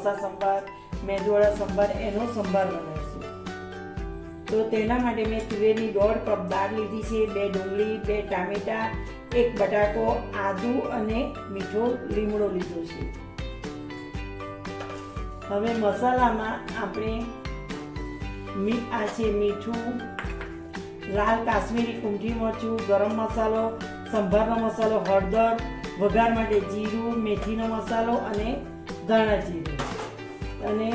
ઢોસા સંભાર, મેદુવડા સંભાર એનો સંભાર બનાવીશું. તો તેના માટે મેં તુવેરની 1.5 કપ દાળ લીધી છે, 2 ડુંગળી, 2 ટામેટા, 1 બટાકો, આદુ અને મીઠો લીમડો લીધો છે. હવે મસાલામાં આપણે આ છે મીઠું, લાલ કાશ્મીરી કુંઠી મરચું, ગરમ મસાલો, સંભારનો મસાલો, હળદર, વઘાર માટે જીરું, મેથીનો મસાલો અને ધાણા જીરું. અને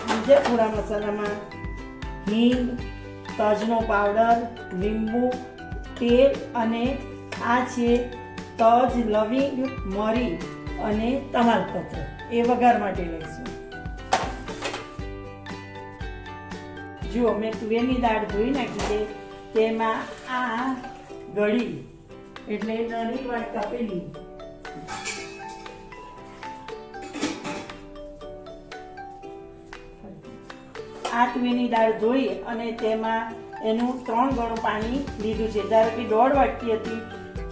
બીજા થોડા મસાલામાં હિંગ, તજનો પાવડર, લીંબુ, તેલ અને આ છે તજ, લવિંગ, મરી અને તમાલપત્ર એ વઘાર માટે લઈશું. જો મેં તુવેરની દાળ ધોઈ નાખી છે, તેમાં આ ગળી એટલે નાની વાટ કાપેલી આ તુવેરની દાળ ધોઈ અને તેમાં એનું 3 ગણું પાણી લીધું છે. ધારો કે 1.5 વાટકી હતી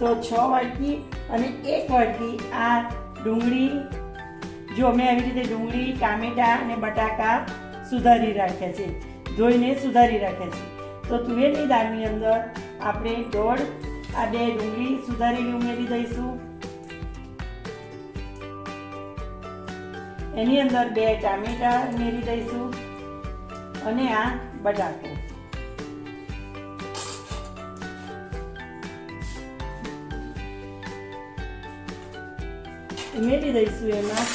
તો 6 વાટકી અને 1 વાટકી આ ડુંગળી, જો મેં આવી રીતે ડુંગળી, ટામેટા અને બટાકા સુધારી રાખ્યા છે, ધોઈને સુધારી રાખ્યા છે. તો તુવેરની દાળની અંદર આપણે 2 ડુંગળી સુધારીને ઉમેરી દઈશું. એની અંદર 2 ટામેટા ઉમેરી દઈશું અને આ બટાકો. ઉમેરી દઈશું એમાં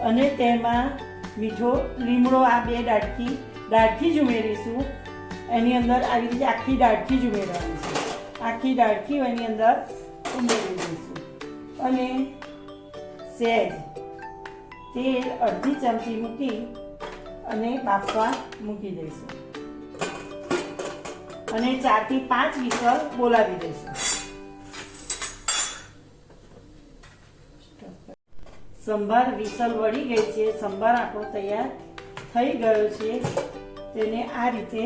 અને તેમાં મીઠો લીમડો આ 2 દાળખી જ ઉમેરીશું. એની અંદર આવી રીતે આખી દાળખી જ ઉમેરવાની છે. આખી દાળખી એની અંદર ઉમેરી દઈશું અને સહેજ તેલ અડધી ચમચી મૂકી અને બાફવા મૂકી દઈશું અને 4 થી 5 વિસલ બોલાવી દઈશું. સંભાર વિસલ વળી ગઈ છે, સંભાર આપણો તૈયાર થઈ ગયો છે. તેને આ રીતે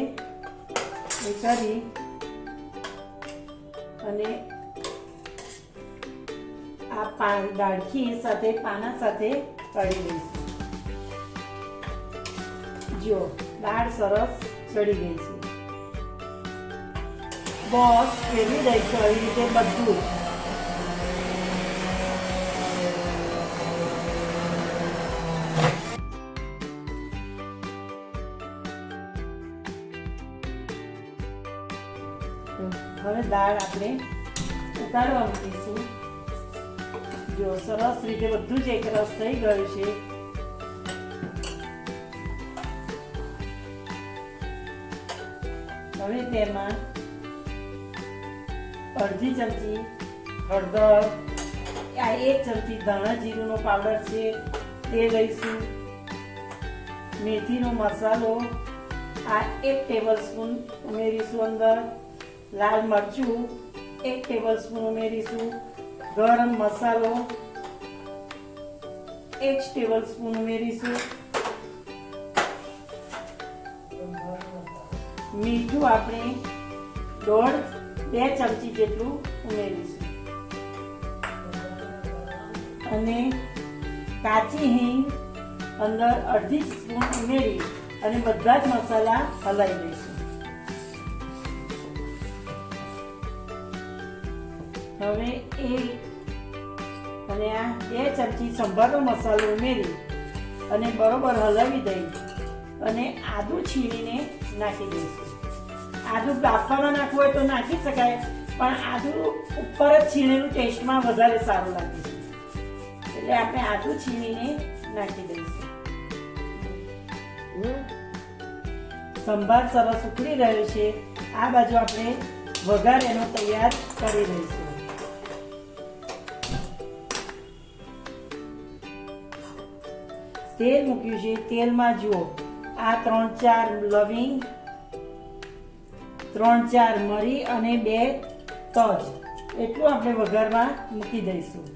કરી અને આ દાળખી સાથે પાના સાથે કાઢી દઈશું. જો દાળ સરસ ચડી ગઈ છે. બસ ફેરવી દઈશું આવી રીતે બધું. હવે દાળ આપણે ઉતારવા મૂકીશું. જો સરસ રીતે બધું જ એકરસ થઈ ગયું છે. હવે તેમાં અડધી ચમચી હળદર, આ 1 ચમચી ધાણા જીરુંનો પાવડર છે તે લઈશું. મેથીનો મસાલો આ 1 ટેબલસ્પૂન ઉમેરીશું. અંદર લાલ મરચું 1 ટેબલસ્પૂન ઉમેરીશું. ગરમ મસાલો 1 ટેબલસ્પૂન ઉમેરીશું. મીઠું આપણે 2 ચમચી જેટલું ઉમેરીશું અને કાચી હિંગ અંદર અડધી સ્પૂન ઉમેરી અને બધા જ મસાલા હલાવી દઈશું. હવે અને આ 2 ચમચી સંભારનો મસાલો ઉમેરી અને બરોબર હલાવી દઈ અને આદુ છીણીને નાખી દઈશું. આદુ બાફવામાં નાખવું હોય તો નાખી શકાય, પણ આદુ ઉપર જ છીણેલું ટેસ્ટમાં વધારે સારું લાગે છે, એટલે આપણે આદુ છીણીને નાખી દઈશું. સંભાર સરસ ઉકળી રહ્યો છે. આ બાજુ આપણે વઘાર એનો તૈયાર કરી દઈશું. તેલ મૂક્યું છે. તેલમાં જુઓ આ 3-4 લવિંગ, 3-4 મરી અને 2 તજ એટલું આપણે વઘારમાં મૂકી દઈશું.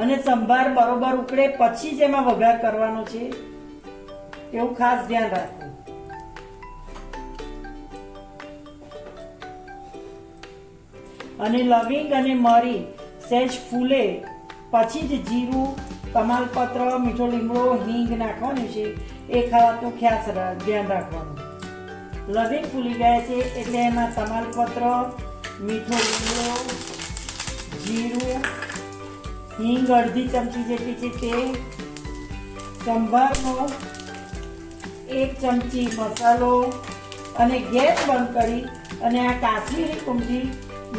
અને સંભાર બરોબર ઉકળે પછી જ એમાં વઘાર કરવાનો છે, એવું ખાસ ધ્યાન રાખવું. અને લવિંગ અને મરી સહેજ ફૂલે પછી જ જીરું, તમાલપત્ર, મીઠો લીમડો, હિંગ નાખવાનું છે. એ ખાવાનું ખાસ ધ્યાન રાખવાનું. લવિંગ ફૂલી ગયા છે એટલે એમાં તમાલપત્ર, મીઠો લીમડો, જીરું, હિંગ અડધી ચમચી જેટલી છે તે, સંભારનો 1 ચમચી મસાલો અને ગેસ બંધ કરી અને આ કાશ્મીરી કુમઠી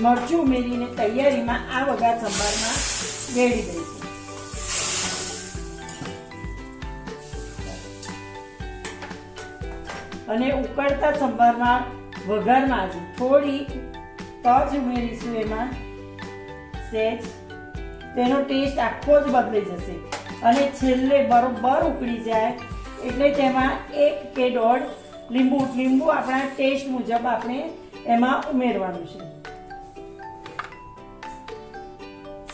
મરચું ઉમેરીને તૈયારીમાં આ વઘાર સંભારમાં રેડી દઈશું. અને ઉકળતા સંભારમાં વઘારમાં જ થોડી તજ ઉમેરીશું. એમાં સહેજ તેનો ટેસ્ટ આખો જ બદલાઈ જશે. અને છેલ્લે બરોબર ઉકળી જાય એટલે તેમાં 1 કે 1.5 લીંબુ આપણા ટેસ્ટ મુજબ આપણે એમાં ઉમેરવાનું છે.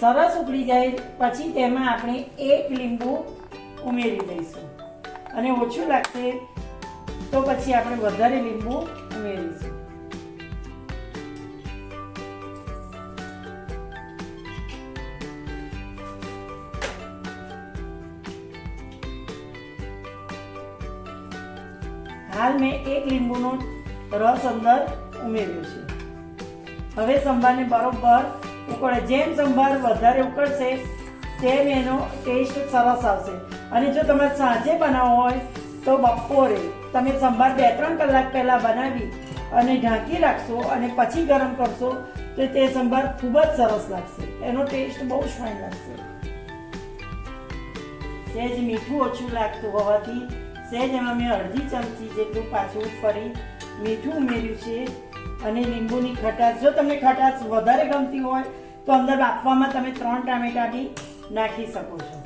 સરસ ઉકળી જાય પછી તેમાં આપણે 1 લીંબુ ઉમેરી દઈશું. અને ઓછું લાગશે તો પછી આપણે વધારે લીંબુ ઉમેરીશું. હાલ મેં 1 લીંબુનો રસ અંદર ઉમેર્યો છે. હવે સંભારને બરોબર ઉકળે. જેમ સંભાર વધારે ઉકળશે તેમ એનો ટેસ્ટ સરસ આવશે. અને જો તમારે સાંજે બનાવવો હોય તો બપોરે તમે સંભાર 2-3 કલાક પહેલા બનાવી અને ઢાંકી રાખશો અને પછી ગરમ કરશો તો તે સંભાર ખૂબ જ સરસ લાગશે. એનો ટેસ્ટ બહુ જ ફાઇન લાગશે. સહેજ મીઠું ઓછું લાગતું હોવાથી સહેજ એમાં મેં અડધી ચમચી જેટલું પાછું ફરી મીઠું ઉમેર્યું છે. અને લીંબુની ખટાશ, જો તમને ખટાશ વધારે ગમતી હોય તો અંદર બાફવામાં તમે 3 ટામેટા બી નાખી શકો છો.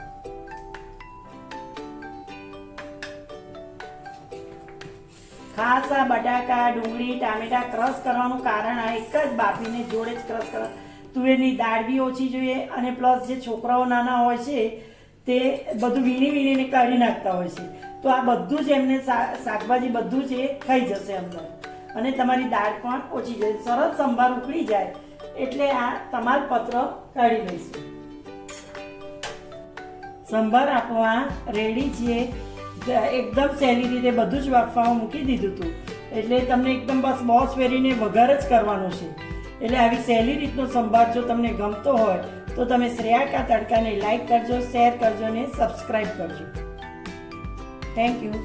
ખાસ આ બટાકા, ડુંગળી, ટામેટા ક્રશ કરવાનું કારણ આ એક જ, બાફીને જોડે જ ક્રશ કરવા. તુવેરની દાળ બી ઓછી જોઈએ અને પ્લસ જે છોકરાઓ નાના હોય છે તે બધું વીણીને કાઢી નાખતા હોય છે. તો આ બધું જ એમને શાકભાજી બધું જ એ ખાઈ જશે અંદર અને તમારી દાળ પણ ઓછી જશે. સરસ સંભાર ઉકળી જાય એટલે આ તમાલપત્ર કાઢી લઈશું. સંભાર આપણો આ રેડી છે. એકદમ સહેલી રીતે બધું જ બાફવામાં મૂકી દીધું હતું એટલે તમને એકદમ બસ બોસ ફેરીને વઘાર જ કરવાનો છે. એટલે આવી સહેલી રીતનો સંભાર જો તમને ગમતો હોય તો તમે શ્રેયા કા તડકાને લાઈક કરજો, શેર કરજો અને સબસ્ક્રાઈબ કરજો. Thank you.